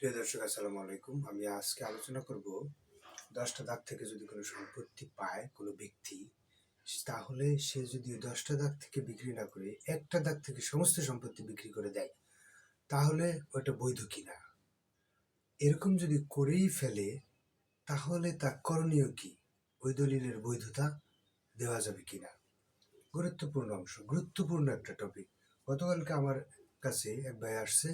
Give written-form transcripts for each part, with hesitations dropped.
প্রিয় দর্শক, আসসালামু আলাইকুম। আমি আজকে আলোচনা করব 10টা দাগ থেকে যদি কোনো সম্পত্তি পায় কোনো ব্যক্তি, তাহলে সে যদি 10টা দাগ থেকে বিক্রি না করে একটা দাগ থেকে সমস্ত সম্পত্তি বিক্রি করে দেয়, তাহলে ওটা বৈধ কিনা। এরকম যদি করেই ফেলে, তাহলে তার করণীয় কি, ওই দলিলের বৈধতা দেওয়া যাবে কিনা। গুরুত্বপূর্ণ অংশ, গুরুত্বপূর্ণ একটা টপিক। গতকালকে আমার কাছে এক ভাই আসছে,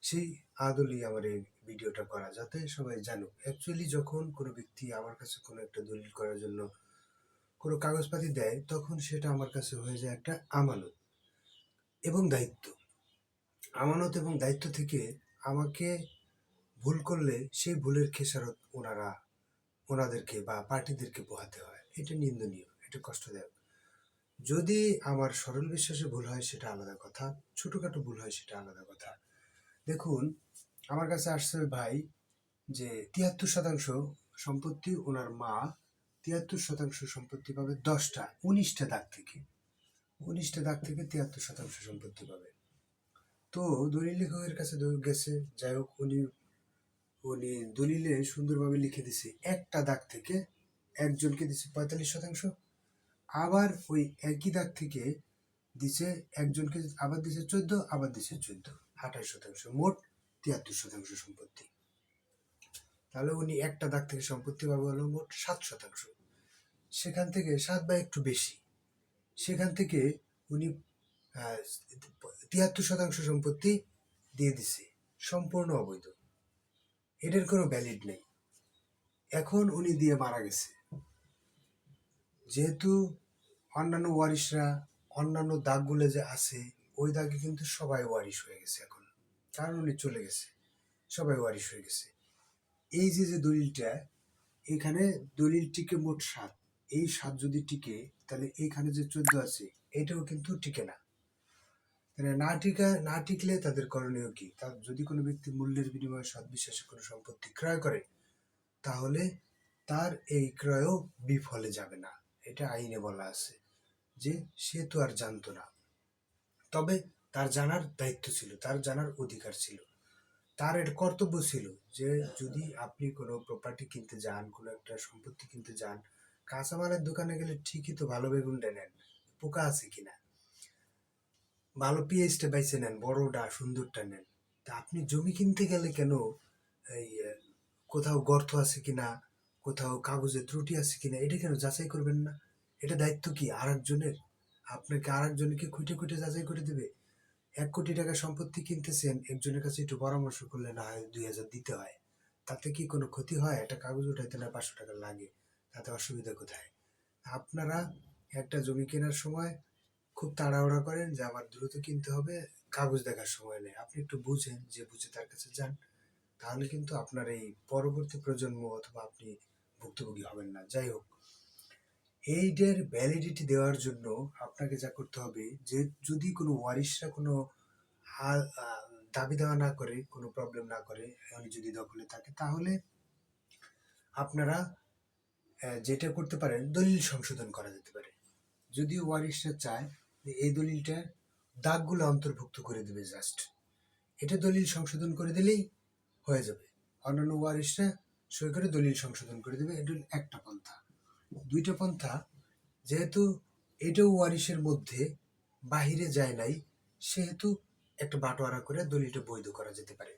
সেই আদলই আমার এই ভিডিওটা করা, যাতে সবাই জানুক। অ্যাকচুয়ালি যখন কোনো ব্যক্তি আমার কাছে কোনো একটা দলিল করার জন্য কোনো কাগজপাতি দেয়, তখন সেটা আমার কাছে হয়ে যায় একটা আমানত এবং দায়িত্ব। আমানত এবং দায়িত্ব থেকে আমাকে ভুল করলে সেই ভুলের খেসারত ওনাদেরকে বা পার্টিদেরকে পোহাতে হয়। এটা নিন্দনীয়, এটা কষ্টদায়ক। যদি আমার সরল বিশ্বাসে ভুল হয় সেটা আলাদা কথা, ছোটখাটো ভুল হয় সেটা আলাদা কথা। দেখুন, আমার কাছে আসছে ভাই যে 73% সম্পত্তি ওনার মা, 73% সম্পত্তি পাবে 19টা দাগ থেকে। 19টা দাগ থেকে 73% সম্পত্তি পাবে। তো দলিল লেখকের কাছে গেছে, যাই হোক, উনি উনি দলিলে সুন্দরভাবে লিখে দিছে একটা দাগ থেকে একজনকে দিছে 45%, আবার ওই একই দাগ থেকে দিছে একজনকে, আবার দিছে 14, আবার দিছে 14, 28%, মোট 73% সম্পত্তি। তাহলে উনি একটা দাগ থেকে সম্পত্তি পাবে হলো মোট 7%। সেখান থেকে 7 বা একটু বেশি, সেখান থেকে উনি 73% সম্পত্তি দিয়ে দিছে, সম্পূর্ণ অবৈধ, এটার কোনো ভ্যালিড নেই। এখন উনি দিয়ে মারা গেছে, যেহেতু অন্যান্য ওয়ারিশরা অন্যান্য দাগগুলো যে আছে ওই দাগে কিন্তু সবাই ওয়ারিশ হয়ে গেছে এখন, কারণ উনি চলে গেছে, সবাই ওয়ারিশ হয়ে গেছে। এই যে যে দলিলটা, এখানে দলিল টিকে মোট 7, এই 7 যদি টিকে, তাহলে এইখানে যে 14 আছে এটাও কিন্তু টিকে না। তাহলে না টিকলে তাদের করণীয় কি? তার যদি কোনো ব্যক্তি মূল্যের বিনিময়ে সৎ বিশ্বাসে কোনো সম্পত্তি ক্রয় করে, তাহলে তার এই ক্রয়ও বিফলে যাবে না। এটা আইনে বলা আছে যে সে তো আর জানতো না, তবে তার জানার দায়িত্ব ছিল, তার জানার অধিকার ছিল, তার এটা কর্তব্য ছিল যে যদি আপনি কোনো প্রপার্টি কিনতে যান, কোনো একটা সম্পত্তি কিনতে যান, কাঁচামালের দোকানে গেলে ঠিকই তো ভালো বেগুনটা নেন, পোকা আছে কিনা, ভালো পিএইচটা বাইছে নেন, বড়টা সুন্দরটা নেন। তা আপনি জমি কিনতে গেলে কেন এই কোথাও গর্ত আছে কিনা, কোথাও কাগজে ত্রুটি আছে কিনা, এটা কেন যাচাই করবেন না? এটা দায়িত্ব কি আর একজনের? আপনাকে আর একজনকে খুঁটে খুঁটে যাচাই করে দেবে? 1 কোটি টাকা সম্পত্তি কিনতেছেন, একজনের কাছে একটু পরামর্শ করলে না হয় 2,000 দিতে হয়, তাতে কি কোনো ক্ষতি হয়? একটা কাগজ উঠাইতে না 500 টাকা লাগে, তাতে অসুবিধা কোথায়? আপনারা একটা জমি কেনার সময় খুব তাড়াহুড়া করেন যে আমার দ্রুত কিনতে হবে, কাগজ দেখার সময় নেই। আপনি একটু বুঝেন, যে বুঝে তার কাছে যান, তাহলে কিন্তু আপনার এই পরবর্তী প্রজন্ম অথবা আপনি ভুক্তভোগী হবেন না। যাই হোক, এইটার ভ্যালিডিটি দেওয়ার জন্য আপনাকে যা করতে হবে, যে যদি কোনো ওয়ারিশরা কোনো দাবি দেওয়া না করে, কোনো প্রবলেম না করে, উনি যদি দখলে থাকে, তাহলে আপনারা যেটা করতে পারেন, দলিল সংশোধন করা যেতে পারে। যদি ওয়ারিশরা চায় যে এই দলিলটা দাগগুলো অন্তর্ভুক্ত করে দেবে, জাস্ট এটা দলিল সংশোধন করে দিলেই হয়ে যাবে। অন্যান্য ওয়ারিশরা সই করে দলিল সংশোধন করে দেবে, এটা একটা পন্থা। 2টা পন্থা, যেহেতু এটাও ওয়ারিশের মধ্যে বাহিরে যায় নাই, সেহেতু একটা বাটোয়ারা করে দলিলটা বৈধ করা যেতে পারে।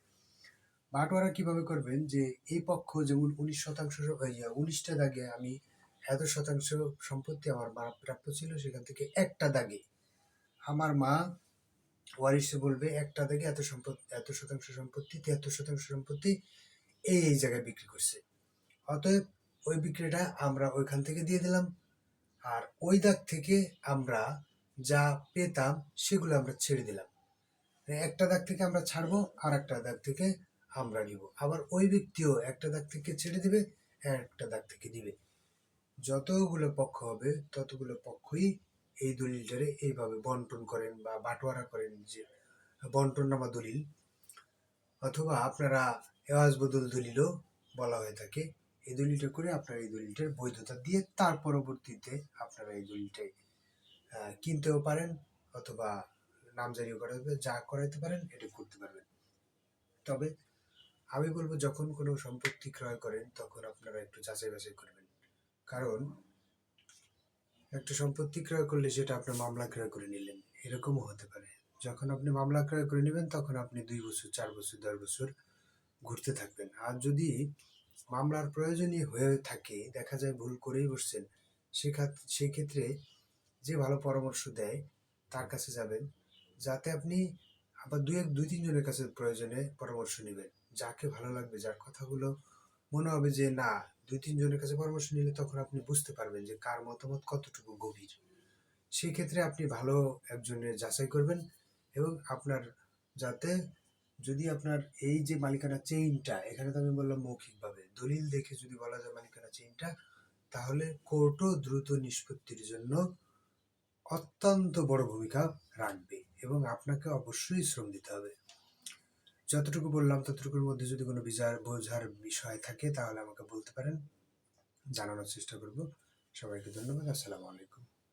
বাটোয়ারা কিভাবে করবেন, যে এই পক্ষ যেমন 19% 19টা দাগে আমি এত শতাংশ সম্পত্তি আমার মা প্রাপ্য ছিল, সেখান থেকে একটা দাগে আমার মা ওয়ারিশে বলবে একটা দাগে এত শতাংশ সম্পত্তি, 73% সম্পত্তি এই জায়গায় বিক্রি করছে, অতএব ওই বিক্রিটা আমরা ওইখান থেকে দিয়ে দিলাম, আর ওই দাগ থেকে আমরা যা পেতাম সেগুলো আমরা ছেড়ে দিলাম। একটা দাগ থেকে আমরা ছাড়বো, আর একটা দাগ থেকে আমরা নিব, আবার ওই ব্যক্তিও একটা দাগ থেকে ছেড়ে দিবে, একটা দাগ থেকে দিবে। যতগুলো পক্ষ হবে ততগুলো পক্ষই এই দলিলটারে এইভাবে বন্টন করেন বা বাটোয়ারা করেন, যে বন্টননামা দলিল, অথবা আপনারা এওয়াজ বদল দলিলও বলা হয়ে থাকে। এই দলিলটা করে আপনারা এই দলিলটার বৈধতা দিয়ে তার পরবর্তীতে আপনারা এই দলিলটাই কিনতেও পারেন, অথবা নামজারিও করাতে, যা করাইতে পারেন এটা করতে পারবেন। তবে আমি বলবো যখন কোনো সম্পত্তি ক্রয় করেন তখন আপনারা একটু যাচাই বাছাই করবেন। কারণ একটা সম্পত্তি ক্রয় করলে সেটা আপনার মামলা ক্রয় করে নিলেন, এরকমও হতে পারে। যখন আপনি মামলা ক্রয় করে নেবেন তখন আপনি 2 বছর, 4 বছর, 10 বছর ঘুরতে থাকবেন। আর যদি মামলার প্রয়োজনই হয়ে থাকে, দেখা যায় ভুল করেই বসছেন, সেই ক্ষেত্রে যে ভালো পরামর্শ দেয় তার কাছে যাবেন, যাতে আপনি আবার দুই তিনজনের কাছে প্রয়োজনে পরামর্শ নেবেন। যাকে ভালো লাগবে, যার কথাগুলো মনে হবে যে না, 2-3 জনের কাছে পরামর্শ নিলে তখন আপনি বুঝতে পারবেন যে কার মতামত কতটুকু গভীর। সেই ক্ষেত্রে আপনি ভালো একজনের যাচাই করবেন, এবং আপনার যাতে, যদি আপনার এই যে মালিকানা চেইনটা, এখানে তো আমি বললাম মৌখিকভাবে, দলিল দেখে যদি বলা যায় মালিকানা চেইনটা, তাহলে কোর্টও দ্রুত নিষ্পত্তির জন্য অত্যন্ত বড় ভূমিকা রাখবে, এবং আপনাকে অবশ্যই শ্রম দিতে হবে। যতটুকু বললাম ততটুকুর মধ্যে যদি কোনো বোঝার বিষয় থাকে তাহলে আমাকে বলতে পারেন, জানানোর চেষ্টা করব। সবাইকে ধন্যবাদ। আসসালামু আলাইকুম।